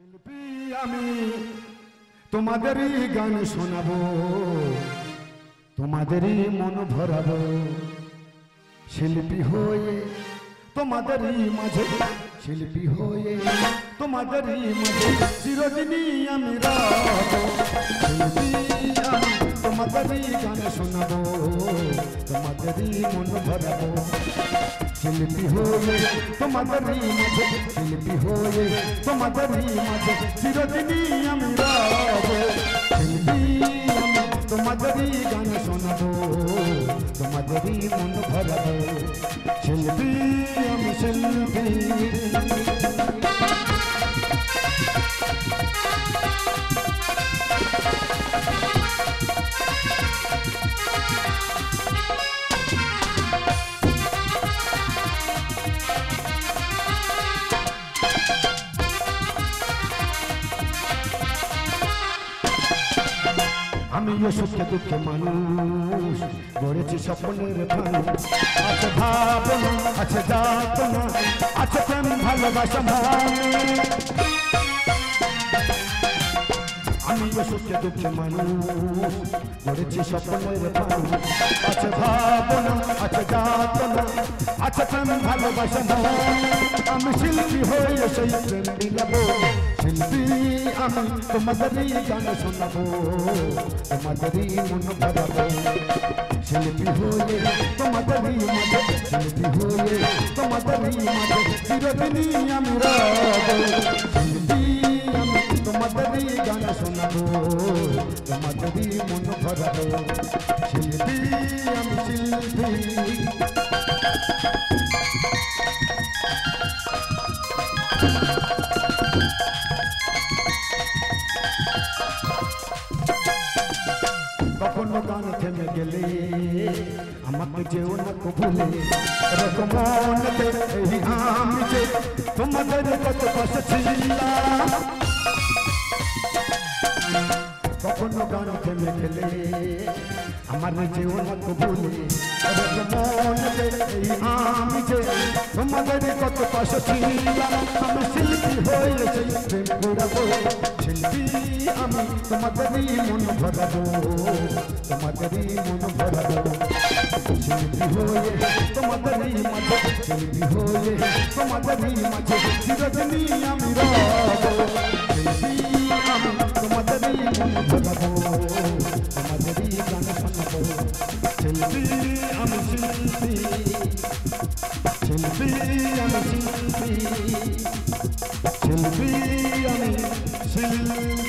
শিল্পী আমি তোমাদেরই গান শোনাবো, তোমাদেরই মন ভরাবো। শিল্পী হয়ে তোমাদেরই মাঝে, শিল্পী হয়ে তোমাদেরই মাঝে চিরদিনই আমি রব। শিল্পী আমি তোমাদেরই গান শোনাবো, তোমাদেরই মন ভরাবো। শিল্পী হয়ে তোমাদেরই মাঝে, শিল্পী হয়ে তোমাদেরই মাঝে চিরদিনই আমি রব। শিল্পী আমি তোমাদেরই গান শোনাবো, তোমাদেরই মন ভরাবো। শিল্পী আমি শিল্পী। আমি সুখে দুঃখে মানুষ, গড়েছি স্বপ্নের ফানুষ। আছে ভাবনা, আছে যাতনা, আছে প্রেম ভালোবাসা মনে। আমি সুখে দুঃখে মানুষ, গড়েছি স্বপ্নের ফানুষ। আছে ভাবনা, আছে যাতনা, আছে প্রেম ভালোবাসা মনে। আমি শিল্পী হয়ে সেই প্রেম বিলাবো। শিল্পী আমি তোমাদেরই গান শোনাবো, তোমাদেরই মন ভরাবো। শিল্পী হয়ে তোমাদেরই মাঝে, শিল্পী হয়ে তোমাদেরই মাঝে চিরদিনই আমি রব। শিল্পী আমি তোমাদেরই গান শোনাবো, তোমাদেরই মন ভরাবো। শিল্পী আমি শিল্পী। কখনো গান থেমে গেলে আমাকে যেও না ভুলে। এরকম মনেতে এই আমি যে তোমাদের কত পাশে ছিলাম। কখনো গান থেমে গেলে আমার যেও না ভুলে। এরকম মনেতে এই আমি যে তোমাদের কত পাশে ছিলাম। আমি শিল্পী হয়ে সেই প্রেম ঘোরাবো। শিল্পী আমি তোমাদেরই মন ভরাবো, তোমাদেরই মন ভরাবো। শিল্পী হয়ে তোমাদেরই মাঝে, শিল্পী হয়ে তোমাদেরই মাঝে চিরদিনই আমি রব। শিল্পী আমি তোমাদেরই মন ভরাবো, তোমাদেরই গান শোনাবো। শিল্পী আমি শিল্পী, শিল্পী আমি শিল্পী, শিল্পী আমি শিল্পী।